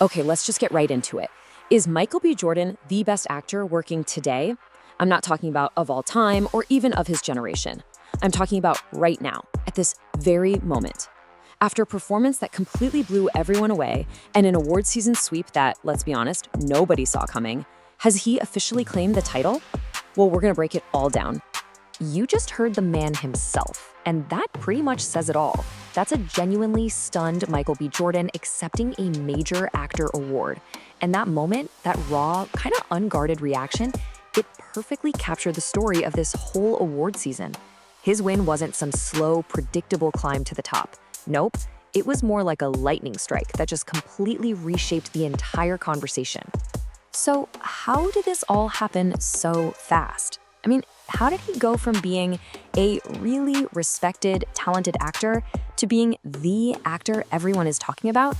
Okay, let's just get right into it. Is Michael B. Jordan the best actor working today? I'm not talking about of all time or even of his generation. I'm talking about right now, at this very moment. After a performance that completely blew everyone away and an award season sweep that, let's be honest, nobody saw coming, has he officially claimed the title? Well, we're gonna break it all down. You just heard the man himself, and that pretty much says it all. That's a genuinely stunned Michael B. Jordan accepting a major actor award. And that moment, that raw, kind of unguarded reaction, it perfectly captured the story of this whole award season. His win wasn't some slow, predictable climb to the top. Nope, it was more like a lightning strike that just completely reshaped the entire conversation. So how did this all happen so fast? I mean, how did he go from being a really respected, talented actor to being the actor everyone is talking about?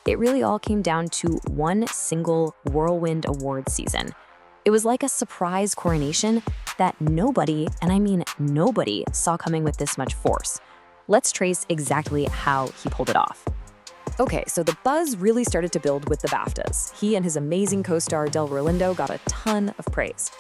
It really all came down to one single whirlwind award season. It was like a surprise coronation that nobody, and I mean nobody, saw coming with this much force. Let's trace exactly how he pulled it off. Okay, so the buzz really started to build with the BAFTAs. He and his amazing co-star Delroy Lindo got a ton of praise.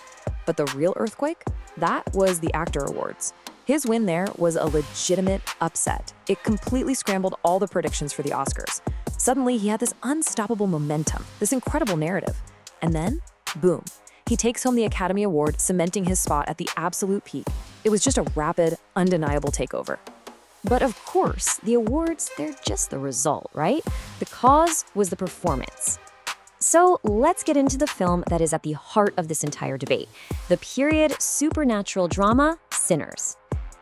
But the real earthquake? That was the Actor Awards. His win there was a legitimate upset. It completely scrambled all the predictions for the Oscars. Suddenly, he had this unstoppable momentum, this incredible narrative. And then, boom, he takes home the Academy Award, cementing his spot at the absolute peak. It was just a rapid, undeniable takeover. But of course, the awards, they're just the result, right? The cause was the performance. So let's get into the film that is at the heart of this entire debate, the period supernatural drama, Sinners.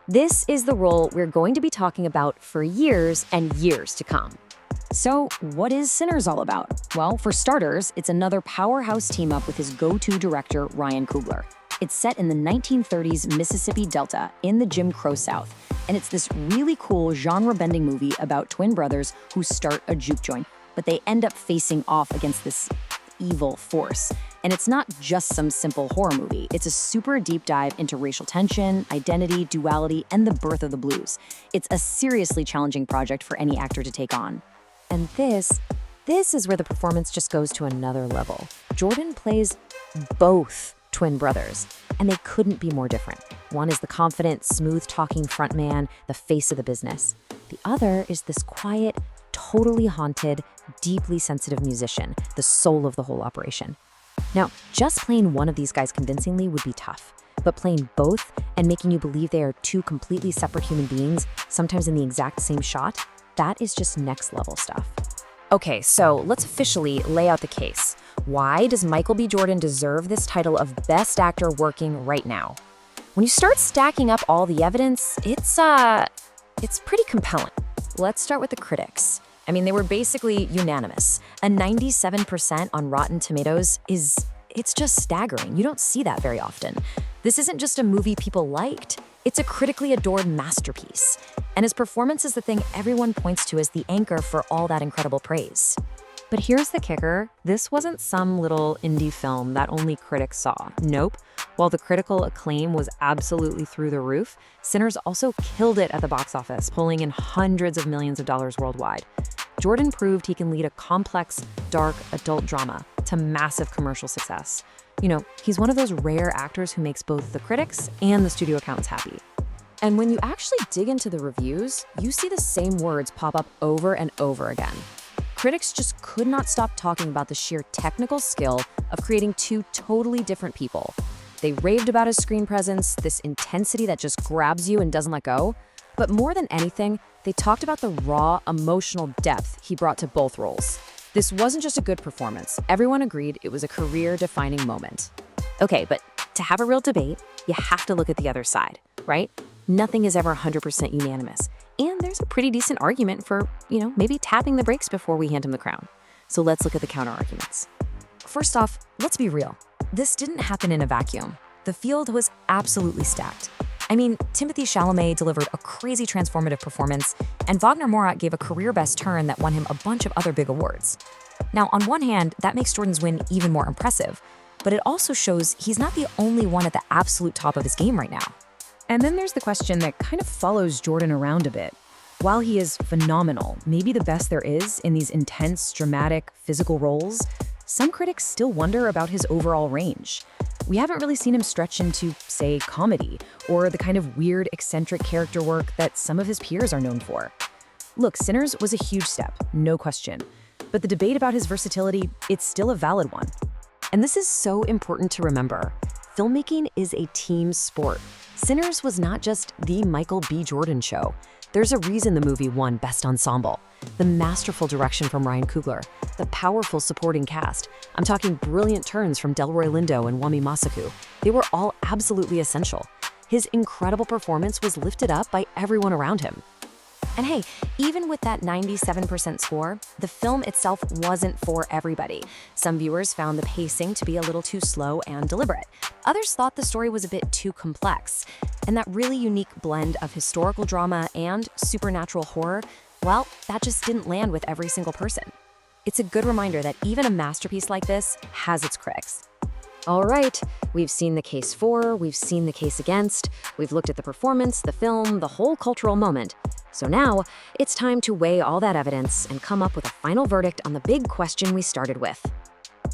This is the role we're going to be talking about for years and years to come. So what is Sinners all about? Well, for starters, it's another powerhouse team-up with his go-to director, Ryan Coogler. It's set in the 1930s Mississippi Delta in the Jim Crow South, and it's this really cool genre-bending movie about twin brothers who start a juke joint, but they end up facing off against this evil force. And it's not just some simple horror movie. It's a super deep dive into racial tension, identity, duality, and the birth of the blues. It's a seriously challenging project for any actor to take on. And this is where the performance just goes to another level. Jordan plays both twin brothers, and they couldn't be more different. One is the confident, smooth-talking frontman, the face of the business. The other is this quiet, totally haunted, deeply sensitive musician, the soul of the whole operation. Now, just playing one of these guys convincingly would be tough, but playing both and making you believe they are two completely separate human beings, sometimes in the exact same shot, that is just next-level stuff. Okay, so let's officially lay out the case. Why does Michael B. Jordan deserve this title of Best Actor working right now? When you start stacking up all the evidence, it's pretty compelling. Let's start with the critics. I mean, they were basically unanimous. A 97% on Rotten Tomatoes it's just staggering. You don't see that very often. This isn't just a movie people liked. It's a critically adored masterpiece. And his performance is the thing everyone points to as the anchor for all that incredible praise. But here's the kicker. This wasn't some little indie film that only critics saw. Nope. While the critical acclaim was absolutely through the roof, Sinners also killed it at the box office, pulling in hundreds of millions of dollars worldwide. Jordan proved he can lead a complex, dark adult drama to massive commercial success. You know, he's one of those rare actors who makes both the critics and the studio accountants happy. And when you actually dig into the reviews, you see the same words pop up over and over again. Critics just could not stop talking about the sheer technical skill of creating two totally different people. They raved about his screen presence, this intensity that just grabs you and doesn't let go. But more than anything, they talked about the raw, emotional depth he brought to both roles. This wasn't just a good performance. Everyone agreed it was a career-defining moment. Okay, but to have a real debate, you have to look at the other side, right? Nothing is ever 100% unanimous. And there's a pretty decent argument for, maybe tapping the brakes before we hand him the crown. So let's look at the counter-arguments. First off, let's be real. This didn't happen in a vacuum. The field was absolutely stacked. I mean, Timothée Chalamet delivered a crazy transformative performance, and Wagner Morat gave a career-best turn that won him a bunch of other big awards. Now, on one hand, that makes Jordan's win even more impressive, but it also shows he's not the only one at the absolute top of his game right now. And then there's the question that kind of follows Jordan around a bit. While he is phenomenal, maybe the best there is in these intense, dramatic, physical roles, some critics still wonder about his overall range. We haven't really seen him stretch into, say, comedy, or the kind of weird, eccentric character work that some of his peers are known for. Look, Sinners was a huge step, no question. But the debate about his versatility, it's still a valid one. And this is so important to remember. Filmmaking is a team sport. Sinners was not just the Michael B. Jordan show. There's a reason the movie won Best Ensemble. The masterful direction from Ryan Coogler, the powerful supporting cast. I'm talking brilliant turns from Delroy Lindo and Wami Masaku. They were all absolutely essential. His incredible performance was lifted up by everyone around him. And hey, even with that 97% score, the film itself wasn't for everybody. Some viewers found the pacing to be a little too slow and deliberate. Others thought the story was a bit too complex. And that really unique blend of historical drama and supernatural horror, well, that just didn't land with every single person. It's a good reminder that even a masterpiece like this has its critics. All right, we've seen the case for, we've seen the case against, we've looked at the performance, the film, the whole cultural moment. So now, it's time to weigh all that evidence and come up with a final verdict on the big question we started with.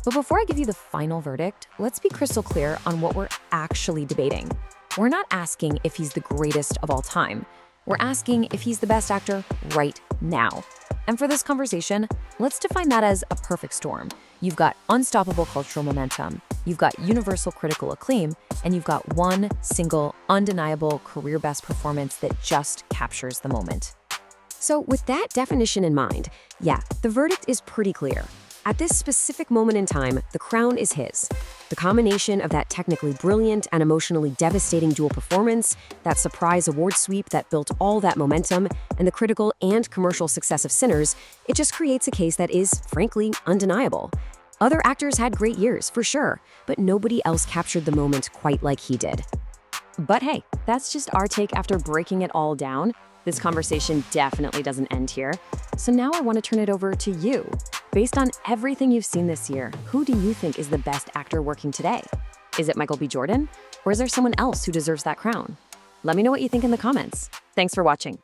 But before I give you the final verdict, let's be crystal clear on what we're actually debating. We're not asking if he's the greatest of all time. We're asking if he's the best actor right now. And for this conversation, let's define that as a perfect storm. You've got unstoppable cultural momentum, you've got universal critical acclaim, and you've got one single, undeniable career best performance that just captures the moment. So with that definition in mind, yeah, the verdict is pretty clear. At this specific moment in time, the crown is his. The combination of that technically brilliant and emotionally devastating dual performance, that surprise award sweep that built all that momentum, and the critical and commercial success of Sinners, it just creates a case that is, frankly, undeniable. Other actors had great years, for sure, but nobody else captured the moment quite like he did. But hey, that's just our take after breaking it all down. This conversation definitely doesn't end here. So now I want to turn it over to you. Based on everything you've seen this year, who do you think is the best actor working today? Is it Michael B. Jordan? Or is there someone else who deserves that crown? Let me know what you think in the comments. Thanks for watching.